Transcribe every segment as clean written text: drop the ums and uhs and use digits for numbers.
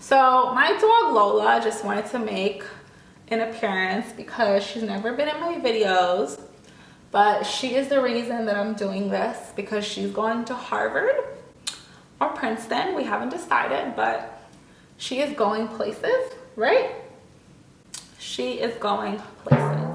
So my dog Lola just wanted to make an appearance because she's never been in my videos, but she is the reason that I'm doing this because she's going to Harvard or Princeton. We haven't decided, but she is going places, right? She is going places.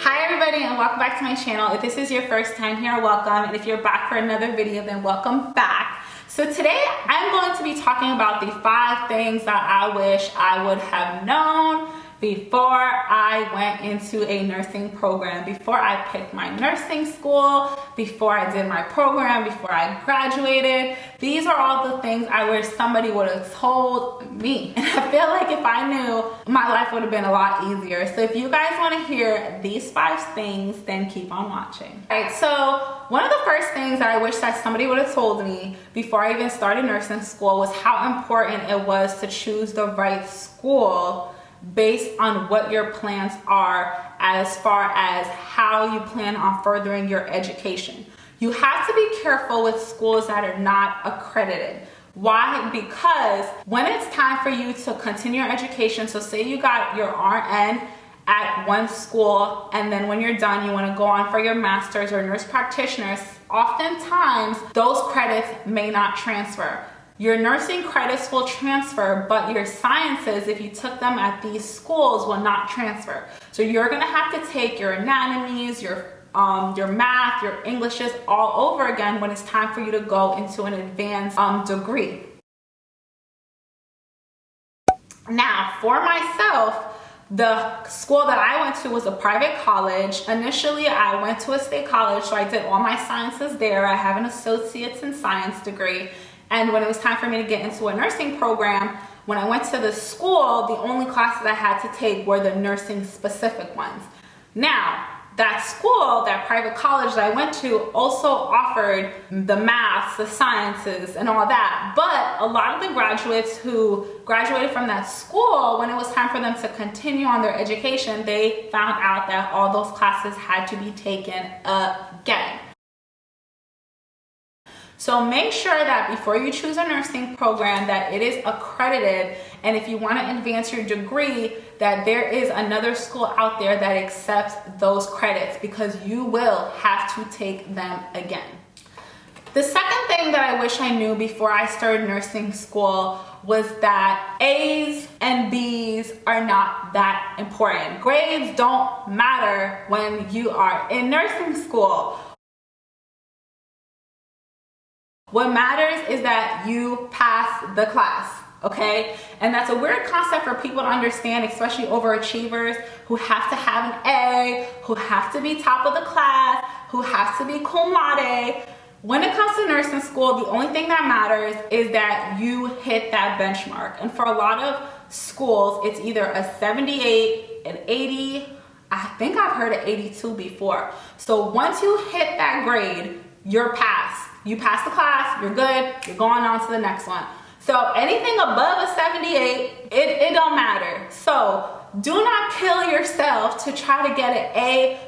Hi everybody and welcome back to my channel. If this is your first time here, welcome. And if you're back for another video, then welcome back. So today I'm going to be talking about the 5 things that I wish I would have known before I went into a nursing program, before I picked my nursing school, before I did my program, before I graduated. These are all the things I wish somebody would have told me. And I feel like if I knew, my life would have been a lot easier. So if you guys want to hear these 5 things, then keep on watching. All right, so one of the first things that I wish that somebody would have told me before I even started nursing school was how important it was to choose the right school based on what your plans are as far as how you plan on furthering your education. You have to be careful with schools that are not accredited. Why? Because when it's time for you to continue your education, so say you got your RN at one school and then when you're done you want to go on for your master's or nurse practitioners, oftentimes those credits may not transfer. Your nursing credits will transfer, but your sciences, if you took them at these schools, will not transfer. So you're gonna have to take your anatomies, your math, your Englishes all over again when it's time for you to go into an advanced degree. Now, for myself, the school that I went to was a private college. Initially, I went to a state college, so I did all my sciences there. I have an associate's in science degree. And when it was time for me to get into a nursing program, when I went to the school, the only classes I had to take were the nursing specific ones. Now, that school, that private college that I went to also offered the maths, the sciences, and all that. But a lot of the graduates who graduated from that school, when it was time for them to continue on their education, they found out that all those classes had to be taken again. So make sure that before you choose a nursing program that it is accredited, and if you want to advance your degree, that there is another school out there that accepts those credits, because you will have to take them again. The second thing that I wish I knew before I started nursing school was that A's and B's are not that important. Grades don't matter when you are in nursing school. What matters is that you pass the class, okay? And that's a weird concept for people to understand, especially overachievers who have to have an A, who have to be top of the class, who have to be cum laude. When it comes to nursing school, the only thing that matters is that you hit that benchmark. And for a lot of schools, it's either a 78, an 80, I think I've heard an 82 before. So once you hit that grade, you're passed. You pass the class, you're good, you're going on to the next one. So anything above a 78, it don't matter. So do not kill yourself to try to get an A+.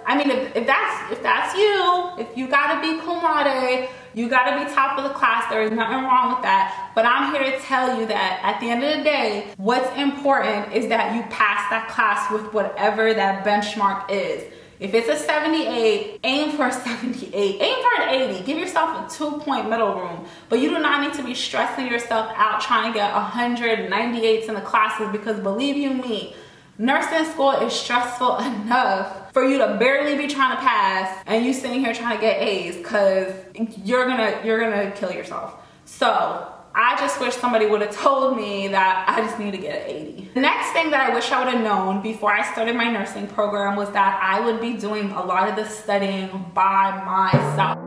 I mean, if that's you, if you gotta be cum laude, you gotta be top of the class, there is nothing wrong with that. But I'm here to tell you that at the end of the day, what's important is that you pass that class with whatever that benchmark is. If it's a 78, aim for a 78, aim for an 80, give yourself a 2-point middle room, but you do not need to be stressing yourself out trying to get 198s in the classes, because believe you me, nursing school is stressful enough for you to barely be trying to pass and you sitting here trying to get A's, because you're gonna kill yourself. So I just wish somebody would have told me that I just need to get an 80. The next thing that I wish I would have known before I started my nursing program was that I would be doing a lot of the studying by myself.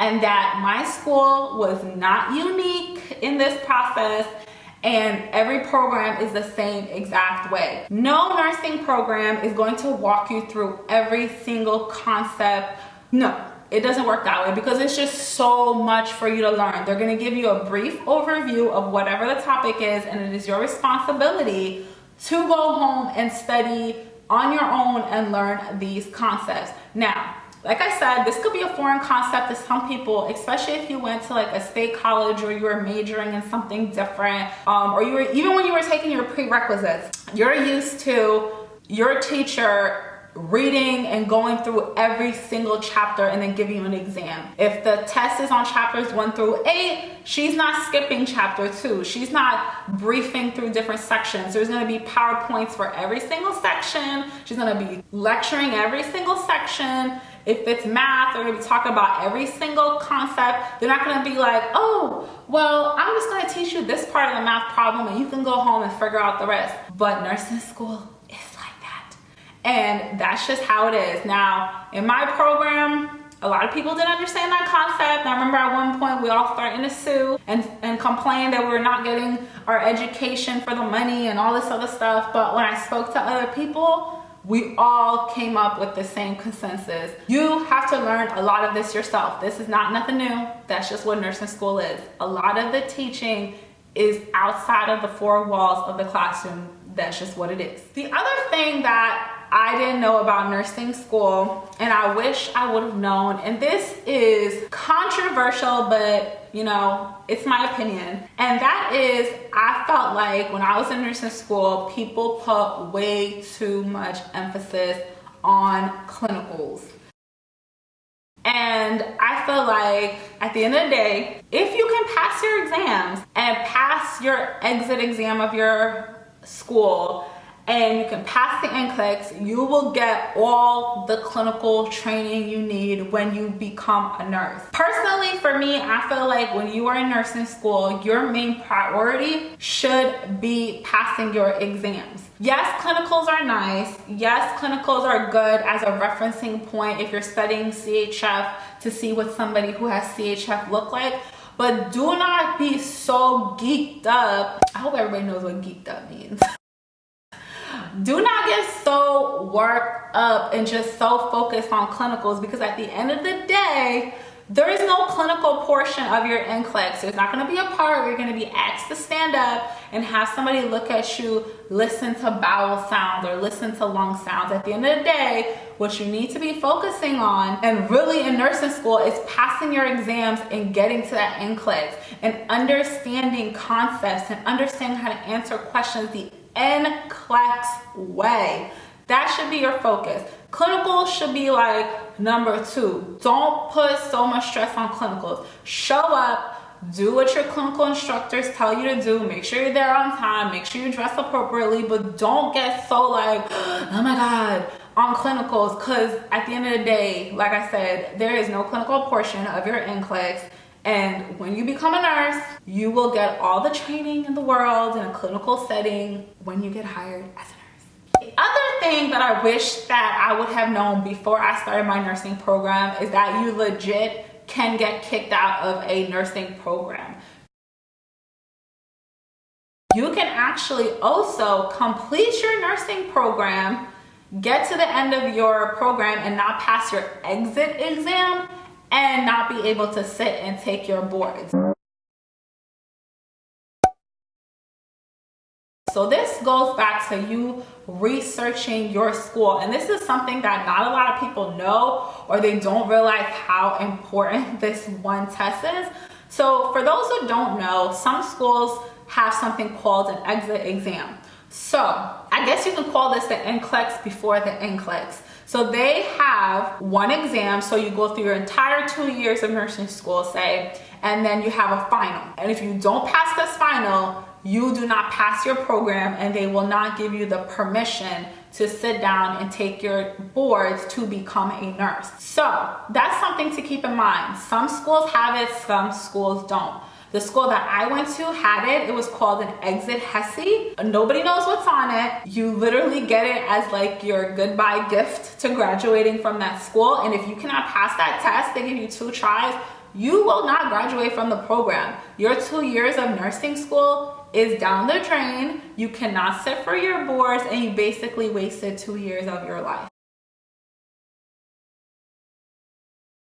And that my school was not unique in this process, and every program is the same exact way. No nursing program is going to walk you through every single concept. No. It doesn't work that way, because it's just so much for you to learn. They're going to give you a brief overview of whatever the topic is, and it is your responsibility to go home and study on your own and learn these concepts. Now, Like I said, this could be a foreign concept to some people, especially if you went to like a state college or you were majoring in something different, or you were, even when you were taking your prerequisites, you're used to your teacher reading and going through every single chapter and then giving you an exam. If the test is on chapters 1 through 8, she's not skipping chapter 2. She's not briefing through different sections. There's going to be PowerPoints for every single section. She's going to be lecturing every single section. If it's math, they're going to be talking about every single concept. They're not going to be like, oh, well, I'm just going to teach you this part of the math problem and you can go home and figure out the rest. But nursing school is like that. And that's just how it is. Now, in my program, a lot of people didn't understand that concept. I remember at one point we all started to sue and complain that we were not getting our education for the money and all this other stuff. But when I spoke to other people, we all came up with the same consensus. You have to learn a lot of this yourself. This is not nothing new. That's just what nursing school is. A lot of the teaching is outside of the four walls of the classroom. That's just what it is. The other thing that I didn't know about nursing school, and I wish I would have known, and this is controversial, but you know, it's my opinion, and that is, I felt like when I was in nursing school, people put way too much emphasis on clinicals. And I feel like at the end of the day, if you can pass your exams and pass your exit exam of your school, and you can pass the NCLEX, you will get all the clinical training you need when you become a nurse. Personally, for me, I feel like when you are in nursing school, your main priority should be passing your exams. Yes, clinicals are nice. Yes, clinicals are good as a referencing point if you're studying CHF to see what somebody who has CHF look like. But do not be so geeked up. I hope everybody knows what geeked up means. Do not get so worked up and just so focused on clinicals, because at the end of the day, there is no clinical portion of your NCLEX. There's not going to be a part where you're going to be asked to stand up and have somebody look at you, listen to bowel sounds or listen to lung sounds. At the end of the day, what you need to be focusing on, and really in nursing school, is passing your exams and getting to that NCLEX and understanding concepts and understanding how to answer questions the NCLEX way. That should be your focus. Clinicals should be like number 2. Don't put so much stress on clinicals. Show up, do what your clinical instructors tell you to do. Make sure you're there on time. Make sure you dress appropriately, but don't get so like, oh my God, on clinicals, because at the end of the day, like I said, there is no clinical portion of your NCLEX. And when you become a nurse, you will get all the training in the world in a clinical setting when you get hired as a nurse. The other thing that I wish that I would have known before I started my nursing program is that you legit can get kicked out of a nursing program. You can actually also complete your nursing program, get to the end of your program and not pass your exit exam, and not be able to sit and take your boards. So this goes back to you researching your school. And this is something that not a lot of people know, or they don't realize how important this one test is. So for those who don't know, some schools have something called an exit exam. So I guess you can call this the NCLEX before the NCLEX. So they have one exam, so you go through your entire 2 years of nursing school, say, and then you have a final. And if you don't pass this final, you do not pass your program, and they will not give you the permission to sit down and take your boards to become a nurse. So that's something to keep in mind. Some schools have it, some schools don't. The school that I went to had it. It was called an exit HESI. Nobody knows what's on it. You literally get it as like your goodbye gift to graduating from that school. And if you cannot pass that test, they give you 2 tries. You will not graduate from the program. Your 2 years of nursing school is down the drain. You cannot sit for your boards, and you basically wasted 2 years of your life.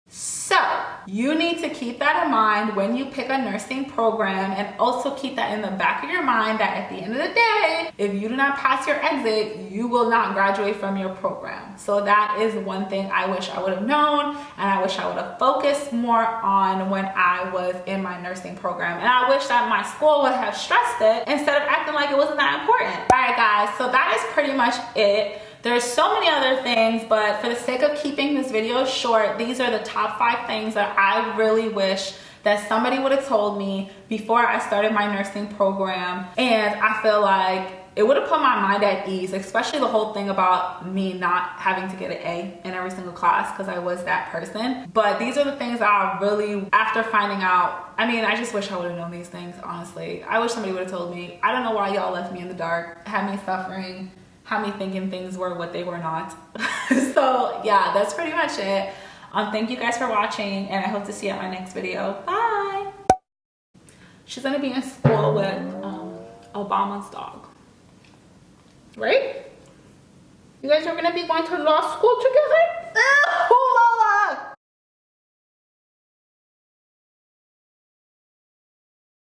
So you need to keep that in mind when you pick a nursing program, and also keep that in the back of your mind that at the end of the day, if you do not pass your exit, you will not graduate from your program. So that is one thing I wish I would have known, and I wish I would have focused more on when I was in my nursing program. And I wish that my school would have stressed it instead of acting like it wasn't that important. All right, guys, so that is pretty much it. There's so many other things, but for the sake of keeping this video short, these are the top 5 things that I really wish that somebody would have told me before I started my nursing program. And I feel like it would have put my mind at ease, especially the whole thing about me not having to get an A in every single class, because I was that person. But these are the things that I really, after finding out, I mean, I just wish I would have known these things, honestly. I wish somebody would have told me. I don't know why y'all left me in the dark, had me suffering, had me thinking things were what they were not. So yeah, that's pretty much it. Thank you guys for watching, and I hope to see you at my next video. Bye. She's gonna be in school with Obama's dog, right? You guys are gonna be going to law school together?